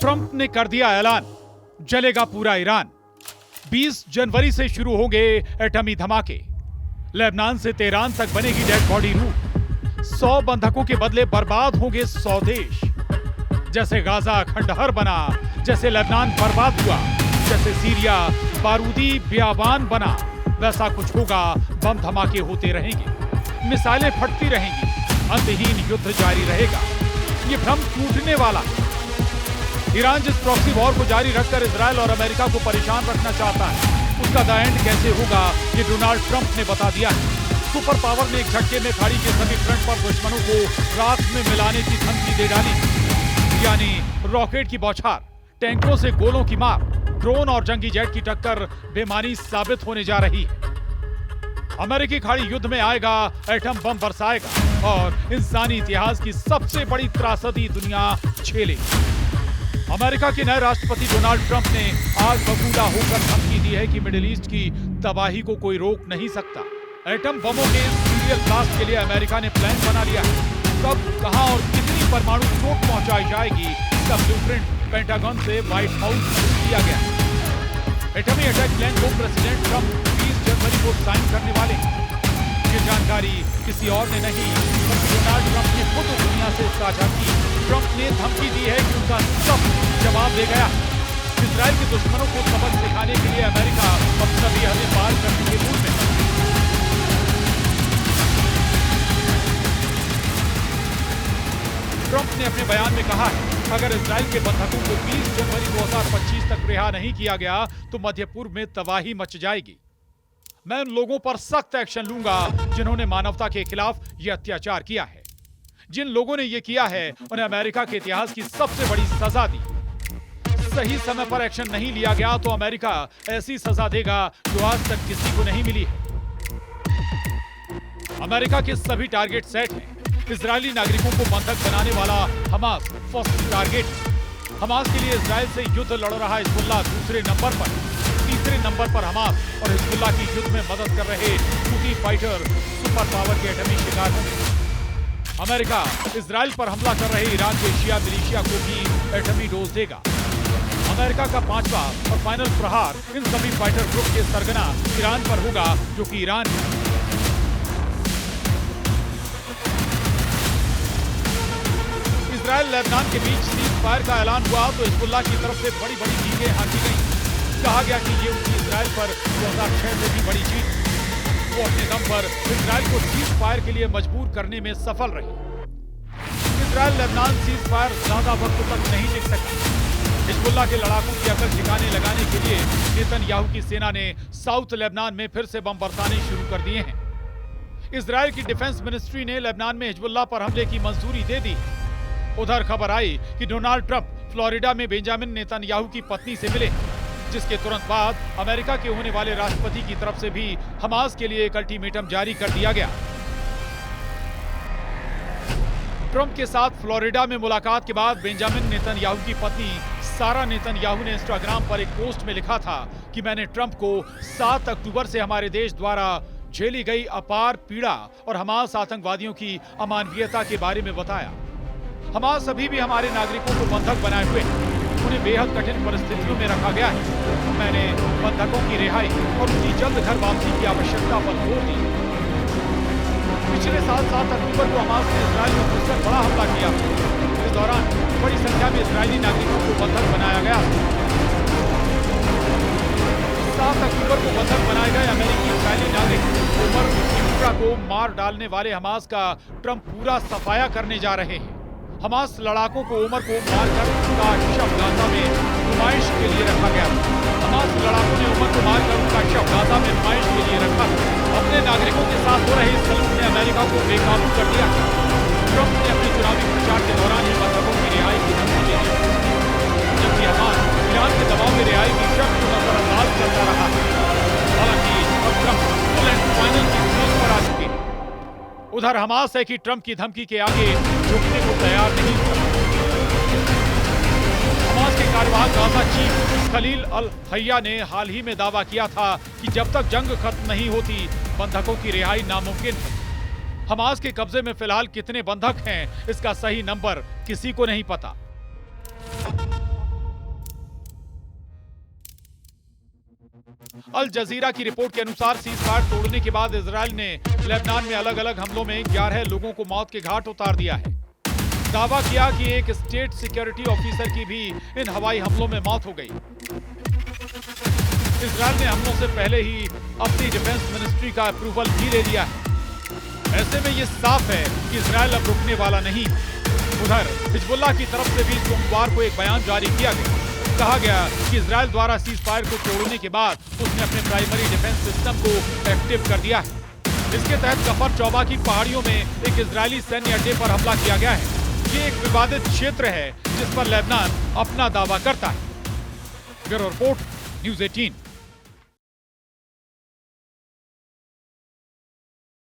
Trump ने कर दिया ऐलान, जलेगा पूरा ईरान। 20 जनवरी से शुरू होंगे एटमी धमाके। लेबनान से तेहरान तक बनेगी डेड बॉडी रूट। 100 बंधकों के बदले बर्बाद होंगे 100 देश। जैसे गाजा खंडहर बना, जैसे लेबनान बर्बाद हुआ, जैसे सीरिया बारूदी बियाबान बना, वैसा कुछ होगा। बम धमाके होते रहेंगे, मिसाइलें फटती रहेंगी, अंतहीन युद्ध जारी रहेगा। ये भ्रम टूटने वाला है। ईरान जिस प्रॉक्सी वॉर को जारी रखकर इजराइल और अमेरिका को परेशान रखना चाहता है, उसका द एंड कैसे होगा, ये डोनाल्ड ट्रंप ने बता दिया है। सुपर पावर ने एक झटके में खाड़ी के सभी फ्रंट पर दुश्मनों को राख में मिलाने की धमकी दे डाली, यानी रॉकेट की बौछार, टैंकों से गोलों की मार, ड्रोन और जंगी जेट की टक्कर बेमानी साबित होने जा रही है। अमेरिकी खाड़ी युद्ध में आएगा, एटम बम बरसाएगा और इंसानी इतिहास की सबसे बड़ी त्रासदी दुनिया झेलेगी। अमेरिका के नए राष्ट्रपति डोनाल्ड ट्रंप ने आग बबूला होकर धमकी दी है कि मिडिल ईस्ट की तबाही को कोई रोक नहीं सकता। एटम बमों के सीरियल ब्लास्ट के लिए अमेरिका ने प्लान बना लिया है। कब, कहां और कितनी परमाणु चोट पहुंचाई जाएगी, इसका ब्लूप्रिंट पेंटागन से व्हाइट हाउस दिया गया है। एटमी अटैक प्लान को प्रेसिडेंट ट्रंप 20 जनवरी को साइन करने वाले हैं। ये जानकारी किसी और ने नहीं, बल्कि डोनाल्ड ट्रंप ने खुद दुनिया से साझा की। ट्रंप ने धमकी दी है कि उनका सब जवाब दे गया। इजराइल के दुश्मनों को सबक सिखाने के लिए अमेरिका अब सभी हदें पार करने के मूड में। ट्रंप ने अपने बयान में कहा है, अगर इजराइल के बंधकों को 20 जनवरी 2025 तक रिहा नहीं किया गया तो मध्य पूर्व में तबाही मच जाएगी। मैं उन लोगों पर सख्त एक्शन लूंगा जिन्होंने मानवता के खिलाफ यह अत्याचार किया है। जिन लोगों ने यह किया है उन्हें अमेरिका के इतिहास की सबसे बड़ी सजा दी। सही समय पर एक्शन नहीं लिया गया तो अमेरिका ऐसी सजा देगा जो आज तक किसी को नहीं मिली है। अमेरिका के सभी टारगेट सेट हैं। इजरायली नागरिकों को बंधक बनाने वाला हमास फर्स्ट टारगेट। हमास के लिए इजराइल से युद्ध लड़ रहा हिजबुल्लाह दूसरे नंबर पर, तीसरे नंबर पर हमास और हिजबुल्लाह की युद्ध में मदद कर रहे हुती फाइटर सुपर पावर के एटमी शिकार होंगे। अमेरिका इजराइल पर हमला कर रहे ईरान के शिया मिलिशिया को भी एटमी डोज देगा। अमेरिका का 5वां और फाइनल प्रहार इन सभी फाइटर ग्रुप के सरगना ईरान पर होगा, जो कि ईरान है। इजराइल लेबनान के बीच सीज फायर का ऐलान हुआ तो हिजबुल्लाह की तरफ से बड़ी बड़ी चीजें हाकी गई। कहा गया कि ये उनकी इजराइल पर 2006 से भी बड़ी जीत। वो अपने दम पर इजराइल को सीज फायर के लिए मजबूर करने में सफल रही। इजराइल लेबनान सीज फायर ज्यादा वक्त तक नहीं टिक सका। हिजबुल्लाह के लड़ाकों की अकल ठिकाने लगाने के लिए नेतन्याहू की सेना ने साउथ लेबनान में फिर से बम बरसाने शुरू कर दिए हैं। इजराइल की डिफेंस मिनिस्ट्री ने लेबनान में हिजबुल्लाह पर हमले की मंजूरी दे दी। उधर खबर आई कि डोनाल्ड ट्रंप फ्लोरिडा में बेंजामिन नेतन्याहू की पत्नी से मिले, जिसके तुरंत बाद अमेरिका के होने वाले राष्ट्रपति की तरफ से भी हमास के लिए एक अल्टीमेटम जारी कर दिया गया। ट्रंप के साथ फ्लोरिडा में मुलाकात के बाद बेंजामिन नेतन्याहू की पत्नी सारा नेतन्याहू ने इंस्टाग्राम पर एक पोस्ट में लिखा था कि मैंने ट्रंप को 7 अक्टूबर से हमारे देश द्वारा झेली गई अपार पीड़ा और हमास आतंकवादियों की अमानवीयता के बारे में बताया। हमास अभी भी हमारे नागरिकों को बंधक बनाए हुए हैं। उन्हें बेहद कठिन परिस्थितियों में रखा गया है। मैंने बंधकों की रिहाई और उनकी जल्द घर वापसी की आवश्यकता पर जोर दी। पिछले साल 7 अक्टूबर को हमास ने इजराइल में घुसकर बड़ा हमला किया। इस दौरान बड़ी संख्या में इजरायली नागरिकों को बंधक बनाया गया। 7 अक्टूबर को बंधक बनाए गए अमेरिकी इजरायली नागरिक उमर यूट्रा को मार डालने वाले हमास का ट्रंप पूरा सफाया करने जा रहे हैं। हमास लड़ाकों को उमर को मारकर उनका शव गाजा में नुमाइश के लिए रखा गया। हमास लड़ाकों ने उमर को मारकर उनका शव गाजा में नुमाइश के लिए रखा। अपने नागरिकों के साथ हो रहे इस सलूट ने अमेरिका को बेकाबू कर दिया। ट्रंप ने अपने चुनावी प्रचार के दौरान इन बंधकों की रिहाई की धमकी दी, जबकि हमास ईरान के दबाव में रिहाई की शर्त को नजरअंदाज करता रहा। हालांकि अब ट्रंप फुल एंड फाइनल की स्टेज पर आ चुके हैं। उधर हमास है कि ट्रंप की धमकी के आगे झुकने को तैयार नहीं हुआ। हमास के कार्यवाहक गाजा चीफ खलील अल हैया ने हाल ही में दावा किया था कि जब तक जंग खत्म नहीं होती बंधकों की रिहाई नामुमकिन है। हमास के कब्जे में फिलहाल कितने बंधक हैं, इसका सही नंबर किसी को नहीं पता। अल जजीरा की रिपोर्ट के अनुसार सीज फायर तोड़ने के बाद इजरायल ने लेबनान में अलग अलग हमलों में 11 लोगों को मौत के घाट उतार दिया है। दावा किया कि एक स्टेट सिक्योरिटी ऑफिसर की भी इन हवाई हमलों में मौत हो गई। इजरायल ने हमलों से पहले ही अपनी डिफेंस मिनिस्ट्री का अप्रूवल भी ले लिया है। ऐसे में ये साफ है कि इजरायल अब रुकने वाला नहीं। उधर हिजबुल्लाह की तरफ से भी सोमवार को एक बयान जारी किया गया। कहा गया कि इजरायल द्वारा सीज फायर को तोड़ने के बाद उसने अपने प्राइमरी डिफेंस सिस्टम को एक्टिव कर दिया है। इसके तहत कफर चौबा की पहाड़ियों में एक इजरायली सैन्य अड्डे पर हमला किया गया है। ये एक विवादित क्षेत्र है जिस पर लेबनान अपना दावा करता है। Bureau report, news 18।